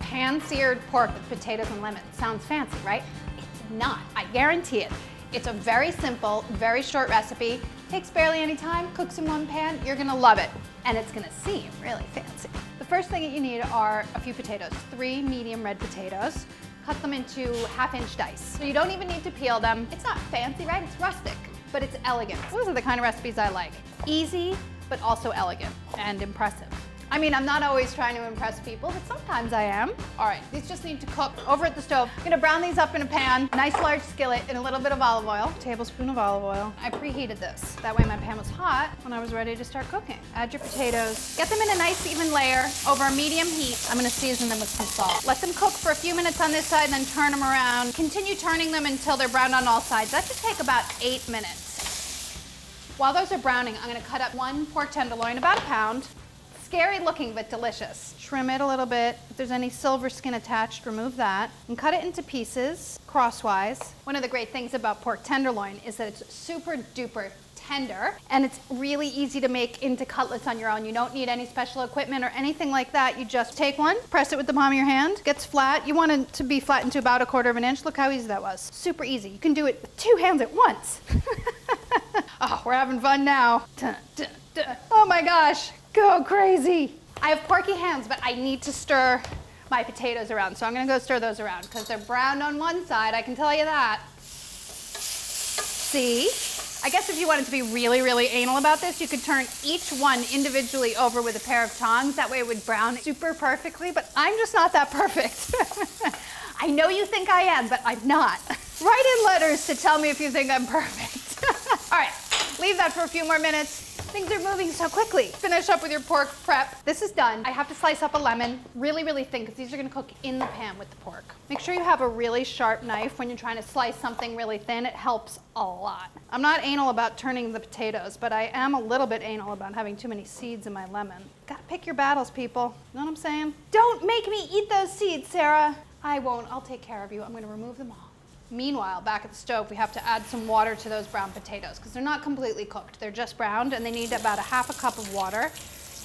pan-seared pork with potatoes and lemon. Sounds fancy, right? It's not, I guarantee it. It's a very simple, very short recipe. Takes barely any time, cooks in one pan, you're gonna love it. And it's gonna seem really fancy. The first thing that you need are a few potatoes, 3 medium red potatoes. Cut them into 1/2-inch dice. So you don't even need to peel them. It's not fancy, right? It's rustic, but it's elegant. Those are the kind of recipes I like. Easy, but also elegant and impressive. I mean, I'm not always trying to impress people, but sometimes I am. All right, these just need to cook over at the stove. I'm gonna brown these up in a pan, nice large skillet, and a little bit of olive oil. Tablespoon of olive oil. I preheated this. That way my pan was hot when I was ready to start cooking. Add your potatoes. Get them in a nice even layer over a medium heat. I'm gonna season them with some salt. Let them cook for a few minutes on this side, then turn them around. Continue turning them until they're browned on all sides. That should take about 8 minutes. While those are browning, I'm gonna cut up 1 pork tenderloin, about 1 pound. Scary looking, but delicious. Trim it a little bit. If there's any silver skin attached, remove that. And cut it into pieces, crosswise. One of the great things about pork tenderloin is that it's super duper tender, and it's really easy to make into cutlets on your own. You don't need any special equipment or anything like that. You just take one, press it with the palm of your hand, gets flat. You want it to be flattened to about 1/4 of an inch. Look how easy that was. Super easy. You can do it with 2 hands at once. Oh, we're having fun now. Dun, dun, dun. Oh my gosh. Go crazy. I have porky hands, but I need to stir my potatoes around. So I'm gonna go stir those around because they're browned on one side, I can tell you that. See? I guess if you wanted to be really, really anal about this, you could turn each one individually over with a pair of tongs. That way it would brown super perfectly, but I'm just not that perfect. I know you think I am, but I'm not. Write in letters to tell me if you think I'm perfect. All right, leave that for a few more minutes. Things are moving so quickly. Finish up with your pork prep. This is done. I have to slice up a lemon really, really thin because these are gonna cook in the pan with the pork. Make sure you have a really sharp knife when you're trying to slice something really thin. It helps a lot. I'm not anal about turning the potatoes, but I am a little bit anal about having too many seeds in my lemon. Gotta pick your battles, people. You know what I'm saying? Don't make me eat those seeds, Sarah. I won't. I'll take care of you. I'm gonna remove them all. Meanwhile, back at the stove, we have to add some water to those brown potatoes because they're not completely cooked. They're just browned and they need about 1/2 cup of water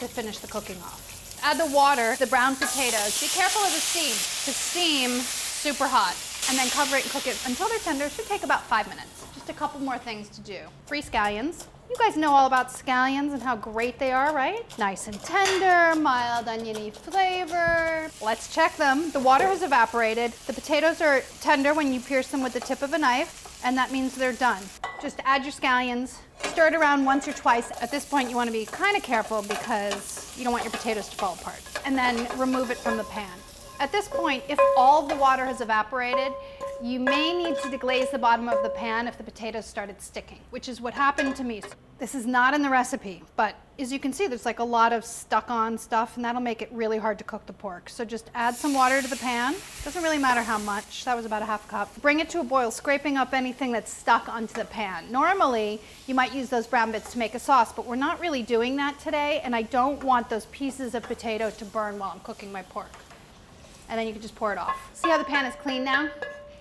to finish the cooking off. Add the water, the brown potatoes. Be careful of the steam. The steam, super hot. And then cover it and cook it until they're tender. It should take about 5 minutes. Just a couple more things to do. 3 scallions. You guys know all about scallions and how great they are, right? Nice and tender, mild oniony flavor. Let's check them. The water has evaporated. The potatoes are tender when you pierce them with the tip of a knife, and that means they're done. Just add your scallions, stir it around once or twice. At this point, you want to be kind of careful because you don't want your potatoes to fall apart. And then remove it from the pan. At this point, if all the water has evaporated, you may need to deglaze the bottom of the pan if the potatoes started sticking, which is what happened to me. This is not in the recipe, but as you can see, there's like a lot of stuck on stuff, and that'll make it really hard to cook the pork. So just add some water to the pan. Doesn't really matter how much. That was about 1/2 cup. Bring it to a boil, scraping up anything that's stuck onto the pan. Normally, you might use those brown bits to make a sauce, but we're not really doing that today, and I don't want those pieces of potato to burn while I'm cooking my pork. And then you can just pour it off. See how the pan is clean now?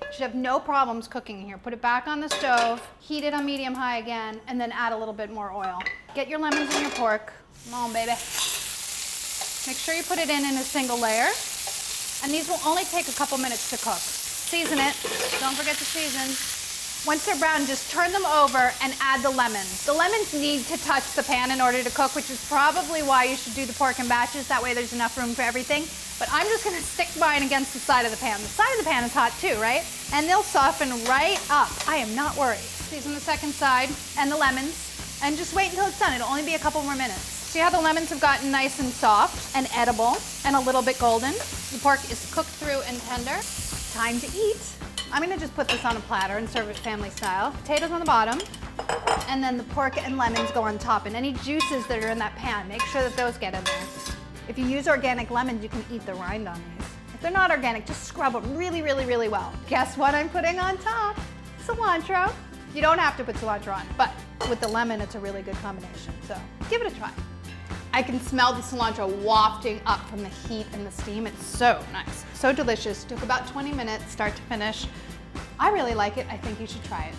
You should have no problems cooking here. Put it back on the stove, heat it on medium-high again, and then add a little bit more oil. Get your lemons in your pork. Come on, baby. Make sure you put it in a single layer. And these will only take a couple minutes to cook. Season it. Don't forget to season. Once they're brown, just turn them over and add the lemons. The lemons need to touch the pan in order to cook, which is probably why you should do the pork in batches. That way there's enough room for everything. But I'm just gonna stick mine against the side of the pan. The side of the pan is hot too, right? And they'll soften right up. I am not worried. Season the second side and the lemons, and just wait until it's done. It'll only be a couple more minutes. See how the lemons have gotten nice and soft and edible and a little bit golden? The pork is cooked through and tender. Time to eat. I'm gonna just put this on a platter and serve it family style. Potatoes on the bottom, and then the pork and lemons go on top. And any juices that are in that pan, make sure that those get in there. If you use organic lemons, you can eat the rind on these. If they're not organic, just scrub them really, really, really well. Guess what I'm putting on top? Cilantro. You don't have to put cilantro on, but with the lemon, it's a really good combination. So give it a try. I can smell the cilantro wafting up from the heat and the steam. It's so nice, so delicious. Took about 20 minutes, start to finish. I really like it. I think you should try it.